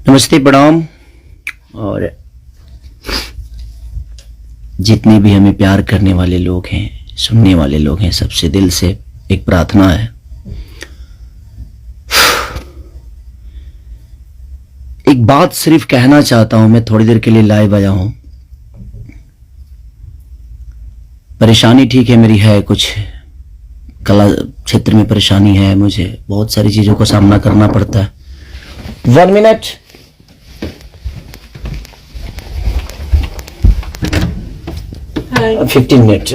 नमस्ते, प्रणाम। और जितने भी हमें प्यार करने वाले लोग हैं, सुनने वाले लोग हैं, सबसे दिल से एक प्रार्थना है। एक बात सिर्फ कहना चाहता हूं, मैं थोड़ी देर के लिए लाइव आया हूं। परेशानी ठीक है, मेरी है कुछ कला क्षेत्र में परेशानी है, मुझे बहुत सारी चीजों का सामना करना पड़ता है। 1 मिनट। Hi. 15 मिनट।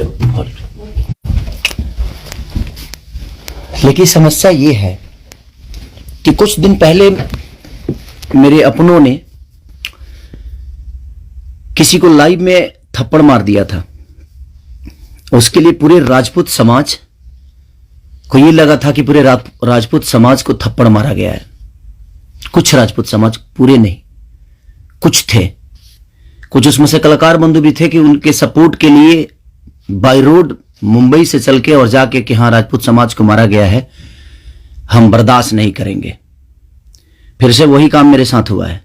लेकिन समस्या ये है कि कुछ दिन पहले मेरे अपनों ने किसी को लाइव में थप्पड़ मार दिया था। उसके लिए पूरे राजपूत समाज को ये लगा था कि पूरे राजपूत समाज को थप्पड़ मारा गया है। कुछ राजपूत समाज, पूरे नहीं, कुछ थे। कुछ उसमें से कलाकार बंधु भी थे कि उनके सपोर्ट के लिए बाय रोड मुंबई से चल के और जाके कि हाँ, राजपूत समाज को मारा गया है, हम बर्दाश्त नहीं करेंगे। फिर से वही काम मेरे साथ हुआ है।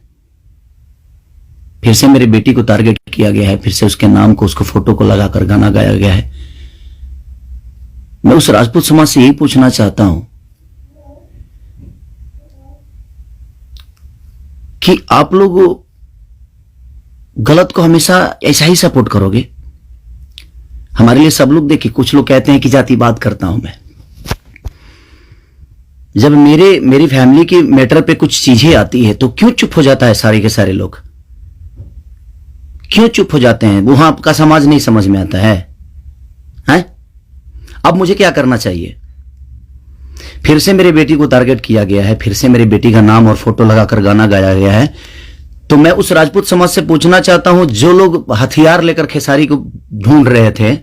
फिर से मेरी बेटी को टारगेट किया गया है, फिर से उसके नाम को, उसको फोटो को लगाकर गाना गाया गया है। मैं उस राजपूत समाज से यही पूछना चाहता हूं कि आप लोग गलत को हमेशा ऐसा ही सपोर्ट करोगे? हमारे लिए सब लोग, देखिए, कुछ लोग कहते हैं कि जातिवाद करता हूं मैं। जब मेरी फैमिली की मैटर पे कुछ चीजें आती है तो क्यों चुप हो जाता है सारे के सारे लोग? क्यों चुप हो जाते हैं? वहां आपका समाज नहीं समझ में आता है, हैं? अब मुझे क्या करना चाहिए? फिर से मेरी बेटी को टारगेट किया गया है, फिर से मेरी बेटी का नाम और फोटो लगाकर गाना गाया गया है। तो मैं उस राजपूत समाज से पूछना चाहता हूं, जो लोग हथियार लेकर खेसारी को ढूंढ रहे थे,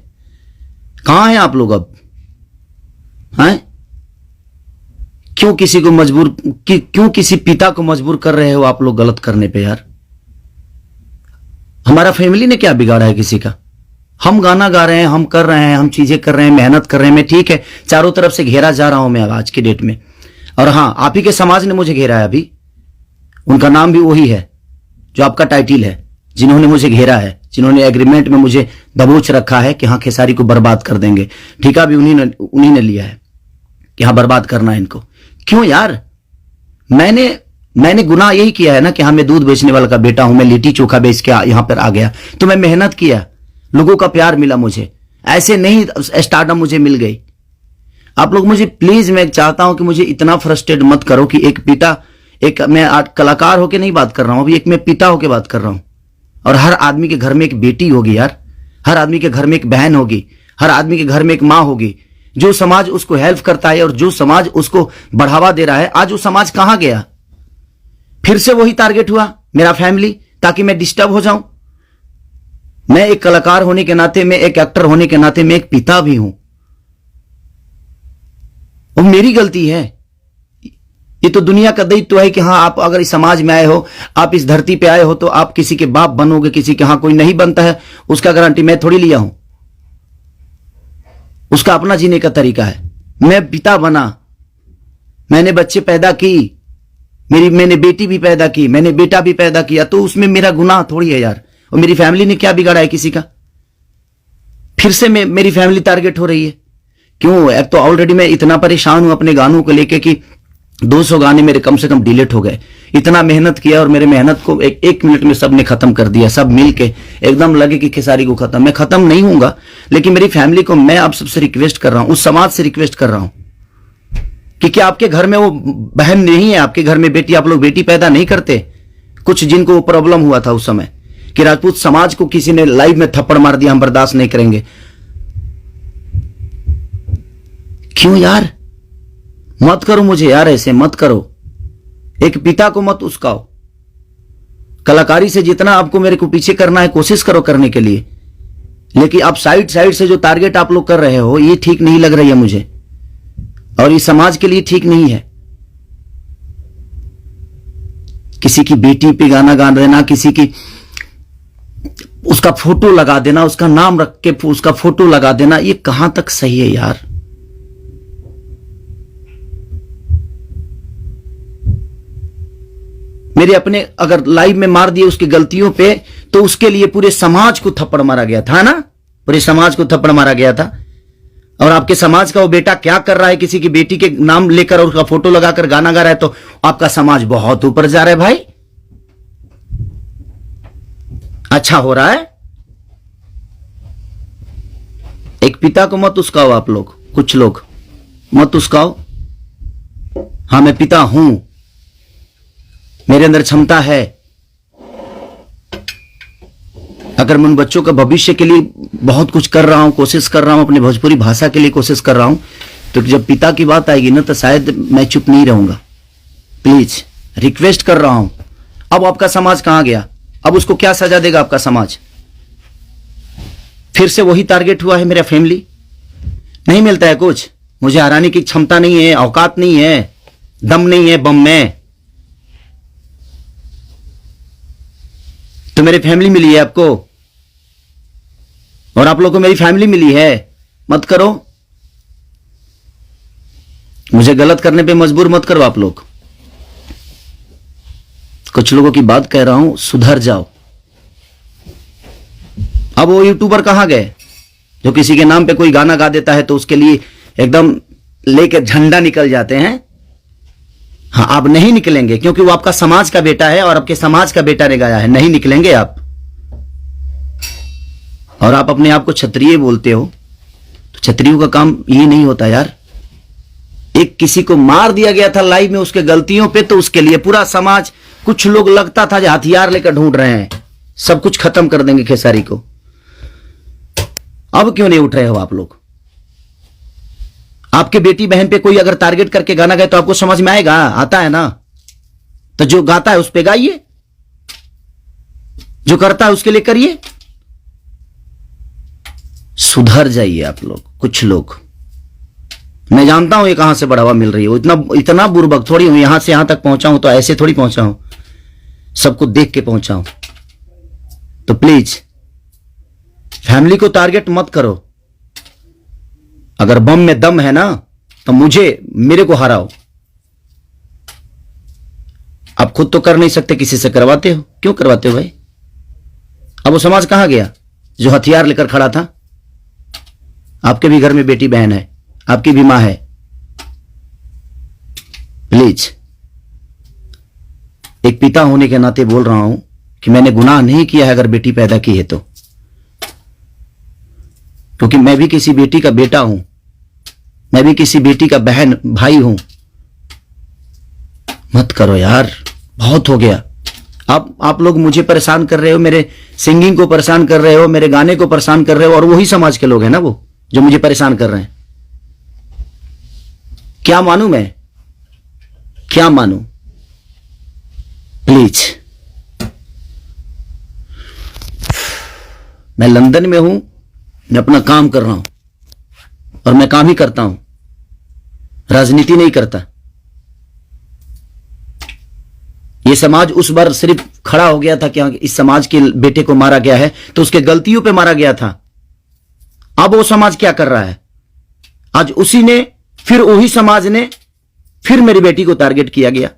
कहां हैं आप लोग अब? हैं? क्यों किसी को मजबूर, क्यों किसी पिता को मजबूर कर रहे हो आप लोग गलत करने पे? यार, हमारा फैमिली ने क्या बिगाड़ा है किसी का? हम गाना गा रहे हैं, हम कर रहे हैं, हम चीजें कर रहे हैं, मेहनत कर रहे हैं। मैं ठीक है, चारों तरफ से घेरा जा रहा हूं मैं आज की डेट में। और हां, आप ही के समाज ने मुझे घेरा है अभी। उनका नाम भी वही है जो आपका टाइटिल है, जिन्होंने मुझे घेरा है, जिन्होंने एग्रीमेंट में मुझे दबोच रखा है कि हाँ, खेसारी को बर्बाद कर देंगे। ठेका भी उन्हीं ने लिया है कि हाँ, बर्बाद करना है इनको। क्यों यार? मैंने गुनाह यही किया है ना कि हाँ, मैं दूध बेचने वाला का बेटा हूं, मैं लिट्टी चोखा बेच के यहां पर आ गया, तो मैं मेहनत किया, लोगों का प्यार मिला मुझे। ऐसे नहीं स्टारडम मुझे मिल गई। आप लोग मुझे प्लीज, मैं चाहता हूं कि मुझे इतना फ्रस्ट्रेट मत करो कि एक पिता, एक मैं कलाकार होके नहीं बात कर रहा हूं, अभी एक मैं पिता होके बात कर रहा हूं। और हर आदमी के घर में एक बेटी होगी यार, हर आदमी के घर में एक बहन होगी, हर आदमी के घर में एक मां होगी। जो समाज उसको हेल्प करता है और जो समाज उसको बढ़ावा दे रहा है, आज वो समाज कहां गया? फिर से वही टारगेट हुआ, मेरा फैमिली, ताकि मैं डिस्टर्ब हो जाऊं। मैं एक कलाकार होने के नाते, मैं एक एक्टर होने के नाते, मैं एक पिता भी हूं। वो मेरी गलती है। ये तो दुनिया का दायित्व है कि हाँ, आप अगर इस समाज में आए हो, आप इस धरती पे आए हो, तो आप किसी के बाप बनोगे, किसी के, हाँ, कोई नहीं बनता है उसका गारंटी मैं थोड़ी लिया हूं। उसका अपना जीने का तरीका है। मैं पिता बना, मैंने बच्चे पैदा की, मैंने बेटी भी पैदा की, मैंने बेटा भी पैदा किया, तो उसमें मेरा गुनाह थोड़ी है यार। और मेरी फैमिली ने क्या बिगाड़ा है किसी का? फिर से मेरी फैमिली टारगेट हो रही है। क्यों? अब तो ऑलरेडी मैं इतना परेशान हूं अपने गानों को लेके कि 200 गाने मेरे कम से कम डिलीट हो गए। इतना मेहनत किया और मेरे मेहनत को एक मिनट में सबने खत्म कर दिया। सब मिलके एकदम लगे कि खेसारी को खत्म। मैं खत्म नहीं हूंगा, लेकिन मेरी फैमिली को मैं आप सबसे रिक्वेस्ट कर रहा हूं, उस समाज से रिक्वेस्ट कर रहा हूं कि क्या आपके घर में वो बहन नहीं है? आपके घर में बेटी, आप लोग बेटी पैदा नहीं करते? कुछ जिनको प्रॉब्लम हुआ था उस समय कि राजपूत समाज को किसी ने लाइव में थप्पड़ मार दिया, हम बर्दाश्त नहीं करेंगे। क्यों यार? मत करो मुझे यार, ऐसे मत करो। एक पिता को मत उस्काओ। कलाकारी से जितना आपको मेरे को पीछे करना है, कोशिश करो करने के लिए, लेकिन आप साइड से जो टारगेट आप लोग कर रहे हो, ये ठीक नहीं लग रही है मुझे, और इस समाज के लिए ठीक नहीं है। किसी की बेटी पे गाना गा देना, किसी की उसका फोटो लगा देना, उसका नाम रख के उसका फोटो लगा देना, ये कहां तक सही है यार? मेरे अपने अगर लाइव में मार दिए उसकी गलतियों पे, तो उसके लिए पूरे समाज को थप्पड़ मारा गया था ना, पूरे समाज को थप्पड़ मारा गया था। और आपके समाज का वो बेटा क्या कर रहा है, किसी की बेटी के नाम लेकर और उसका फोटो लगाकर गाना गा रहा है, तो आपका समाज बहुत ऊपर जा रहा है भाई। अच्छा हो रहा है। एक पिता को मत उस्काओ आप लोग, कुछ लोग मत उस्काओ। हां, मैं पिता हूं, मेरे अंदर क्षमता है। अगर मैं उन बच्चों का भविष्य के लिए बहुत कुछ कर रहा हूं, कोशिश कर रहा हूं, अपनी भोजपुरी भाषा के लिए कोशिश कर रहा हूं, तो जब पिता की बात आएगी ना, तो शायद मैं चुप नहीं रहूंगा। प्लीज रिक्वेस्ट कर रहा हूं। अब आपका समाज कहां गया? अब उसको क्या सजा देगा आपका समाज? फिर से वही टारगेट हुआ है मेरा फैमिली। नहीं मिलता है कुछ, मुझे हराने की क्षमता नहीं है, औकात नहीं है, दम नहीं है बम में। तो मेरी फैमिली मिली है आपको, और आप लोगों को मेरी फैमिली मिली है। मत करो, मुझे गलत करने पे मजबूर मत करो आप लोग। कुछ लोगों की बात कह रहा हूं, सुधर जाओ। अब वो यूट्यूबर कहां गए जो किसी के नाम पे कोई गाना गा देता है तो उसके लिए एकदम लेके झंडा निकल जाते हैं? हाँ, आप नहीं निकलेंगे, क्योंकि वो आपका समाज का बेटा है और आपके समाज का बेटा ने गाया है। नहीं निकलेंगे आप। और आप अपने आप को क्षत्रिय बोलते हो, तो क्षत्रियों का काम ये नहीं होता यार। एक किसी को मार दिया गया था लाइव में उसके गलतियों पे, तो उसके लिए पूरा समाज, कुछ लोग लगता था जो हथियार लेकर ढूंढ रहे हैं, सब कुछ खत्म कर देंगे खेसारी को। अब क्यों नहीं उठ रहे हो आप लोग? आपके बेटी बहन पे कोई अगर टारगेट करके गाना गाए तो आपको समझ में आएगा? आता है ना, तो जो गाता है उस पे गाइए, जो करता है उसके लिए करिए। सुधर जाइए आप लोग, कुछ लोग। मैं जानता हूं ये कहां से बढ़ावा मिल रही है, इतना बुर्बक थोड़ी हूं। यहां से यहां तक पहुंचा हूं तो ऐसे थोड़ी पहुंचा हूं, सबको देख के पहुंचा हूं। तो प्लीज फैमिली को टारगेट मत करो। अगर बम में दम है ना, तो मेरे को हराओ। आप खुद तो कर नहीं सकते, किसी से करवाते हो। क्यों करवाते हो भाई? अब वो समाज कहां गया जो हथियार लेकर खड़ा था? आपके भी घर में बेटी बहन है, आपकी भी मां है। प्लीज, एक पिता होने के नाते बोल रहा हूं कि मैंने गुनाह नहीं किया है अगर बेटी पैदा की है तो, क्योंकि मैं भी किसी बेटी का बेटा हूं, मैं भी किसी बेटी का बहन भाई हूं। मत करो यार, बहुत हो गया। आप लोग मुझे परेशान कर रहे हो, मेरे सिंगिंग को परेशान कर रहे हो, मेरे गाने को परेशान कर रहे हो, और वही समाज के लोग हैं ना वो जो मुझे परेशान कर रहे हैं। क्या मानूं मैं? क्या मानूं? प्लीज, मैं लंदन में हूं, मैं अपना काम कर रहा हूं, और मैं काम ही करता हूं, राजनीति नहीं करता। यह समाज उस बार सिर्फ खड़ा हो गया था कि इस समाज के बेटे को मारा गया है, तो उसके गलतियों पे मारा गया था। अब वो समाज क्या कर रहा है? आज उसी ने, फिर वही समाज ने, फिर मेरी बेटी को टारगेट किया गया,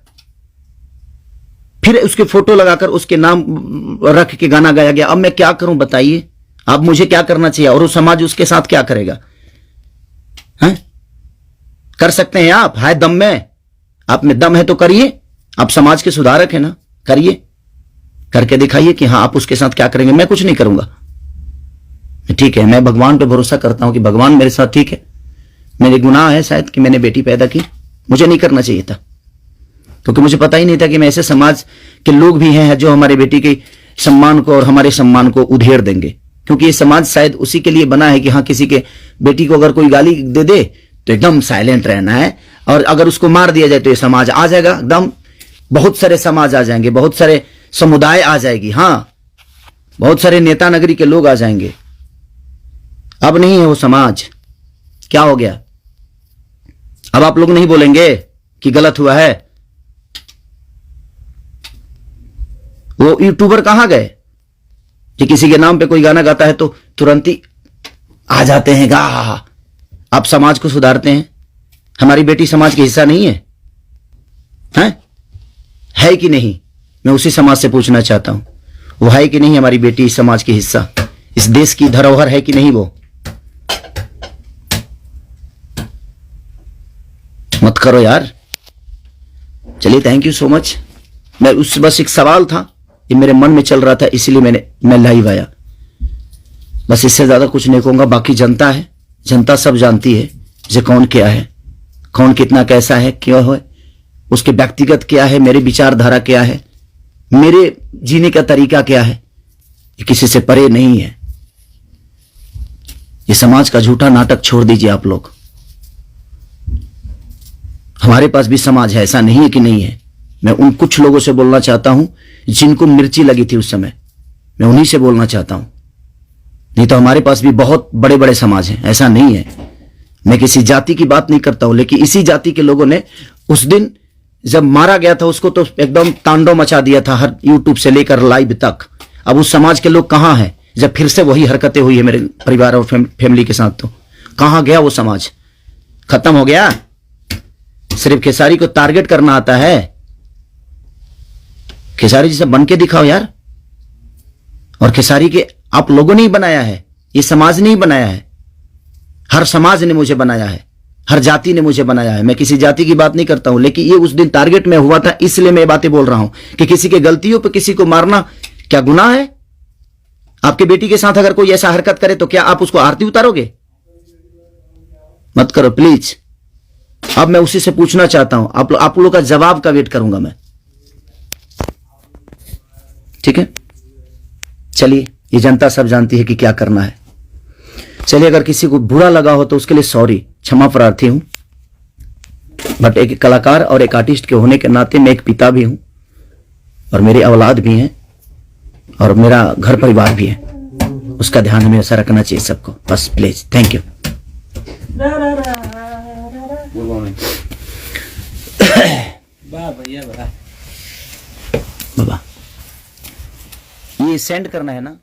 फिर उसके फोटो लगाकर उसके नाम रख के गाना गाया गया। अब मैं क्या करूं बताइए? अब मुझे क्या करना चाहिए, और वो समाज उसके साथ क्या करेगा? हैं? कर सकते हैं आप? है दम में? आप में दम है तो करिए। आप समाज के सुधारक हैं ना, करिए, करके दिखाइए कि हाँ आप उसके साथ क्या करेंगे। मैं कुछ नहीं करूंगा, ठीक है। मैं भगवान पे भरोसा करता हूं कि भगवान मेरे साथ ठीक है। मेरे गुनाह है शायद कि मैंने बेटी पैदा की, मुझे नहीं करना चाहिए था, क्योंकि मुझे पता ही नहीं था कि मैं ऐसे समाज के लोग भी हैं जो हमारे बेटी के सम्मान को और हमारे सम्मान को उधेड़ देंगे। क्योंकि ये समाज शायद उसी के लिए बना है कि हाँ, किसी के बेटी को अगर कोई गाली दे दे तो एकदम साइलेंट रहना है, और अगर उसको मार दिया जाए तो ये समाज आ जाएगा एकदम। बहुत सारे समाज आ जाएंगे, बहुत सारे समुदाय आ जाएगी, हाँ, बहुत सारे नेता नगरी के लोग आ जाएंगे। अब नहीं है वो समाज। क्या हो गया? अब आप लोग नहीं बोलेंगे कि गलत हुआ है? वो यूट्यूबर कहां गए कि किसी के नाम पे कोई गाना गाता है तो तुरंत ही आ जाते हैं गा? आप समाज को सुधारते हैं। हमारी बेटी समाज का हिस्सा नहीं है? हैं? है कि नहीं? मैं उसी समाज से पूछना चाहता हूं, वो है कि नहीं हमारी बेटी इस समाज की हिस्सा, इस देश की धरोहर है कि नहीं वो? मत करो यार। चलिए, थैंक यू सो मच। मैं उस बस एक सवाल था, ये मेरे मन में चल रहा था, इसलिए मैं लाइव आया। बस इससे ज्यादा कुछ नहीं कहूंगा। बाकी जनता है, जनता सब जानती है जे कौन क्या है, कौन कितना कैसा है, क्यों है, उसके व्यक्तिगत क्या है, मेरी विचारधारा क्या है, मेरे जीने का तरीका क्या है, ये किसी से परे नहीं है। ये समाज का झूठा नाटक छोड़ दीजिए आप लोग। हमारे पास भी समाज है, ऐसा नहीं है कि नहीं है। मैं उन कुछ लोगों से बोलना चाहता हूं जिनको मिर्ची लगी थी उस समय, मैं उन्हीं से बोलना चाहता हूं। नहीं तो हमारे पास भी बहुत बड़े बड़े समाज हैं, ऐसा नहीं है। मैं किसी जाति की बात नहीं करता हूं, लेकिन इसी जाति के लोगों ने उस दिन जब मारा गया था उसको तो एकदम तांडव मचा दिया था, हर यूट्यूब से लेकर लाइव तक। अब उस समाज के लोग कहां हैं जब फिर से वही हरकतें हुई है मेरे परिवार और फैमिली के साथ? तो कहां गया वो समाज? खत्म हो गया? सिर्फ खेसारी को टारगेट करना आता है? खेसारी जी से बन के दिखाओ यार। और खेसारी के आप लोगों ने ही बनाया है, ये समाज ने ही बनाया है। हर समाज ने मुझे बनाया है, हर जाति ने मुझे बनाया है। मैं किसी जाति की बात नहीं करता हूं, लेकिन ये उस दिन टारगेट में हुआ था, इसलिए मैं बातें बोल रहा हूं कि किसी के गलतियों पर किसी को मारना क्या गुनाह है? आपके बेटी के साथ अगर कोई ऐसा हरकत करे तो क्या आप उसको आरती उतारोगे? मत करो प्लीज। अब मैं उसी से पूछना चाहता हूं, आप लोगों का जवाब का वेट करूंगा मैं। ठीक है, चलिए, ये जनता सब जानती है कि क्या करना है। चलिए, अगर किसी को बुरा लगा हो तो उसके लिए सॉरी, क्षमा प्रार्थी हूं। बट एक कलाकार और एक आर्टिस्ट के होने के नाते मैं एक पिता भी हूं, और मेरी औलाद भी है, और मेरा घर परिवार भी है। उसका ध्यान हमेशा रखना चाहिए सबको। बस प्लीज, थैंक यू। बाबा, ये सेंड करना है ना?